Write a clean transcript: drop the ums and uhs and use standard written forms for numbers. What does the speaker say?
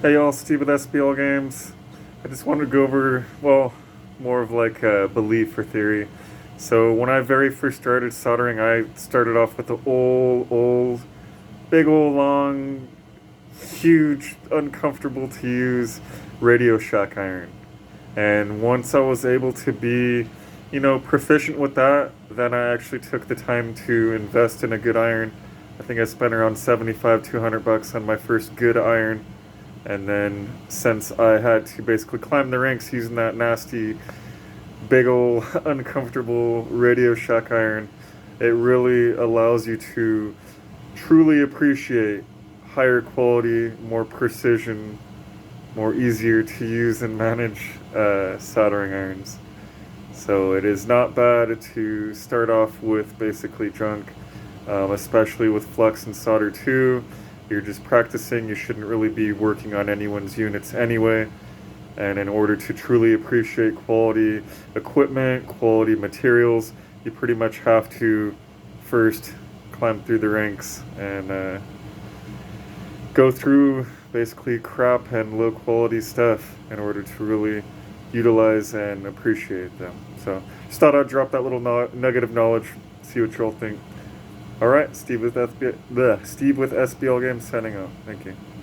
Hey y'all, Steve with SBL Games. I just wanted to go over, well, more of like a belief or theory. So when I very first started soldering, I started off with the big old long, huge, uncomfortable to use Radio Shack iron. And once I was able to be, proficient with that, then I actually took the time to invest in a good iron. I think I spent around 75 to $100 on my first good iron. And then since I had to basically climb the ranks using that nasty, big ol' uncomfortable Radio Shack iron, it really allows you to truly appreciate higher quality, more precision, more easier to use and manage soldering irons. So it is not bad to start off with basically junk, especially with Flux and Solder 2. You're just practicing. You shouldn't really be working on anyone's units anyway. And in order to truly appreciate quality equipment, quality materials, you pretty much have to first climb through the ranks and go through basically crap and low quality stuff in order to really utilize and appreciate them. So just thought I'd drop that little nugget of knowledge, see what y'all think. All right, Steve with SBL Games signing out. Thank you.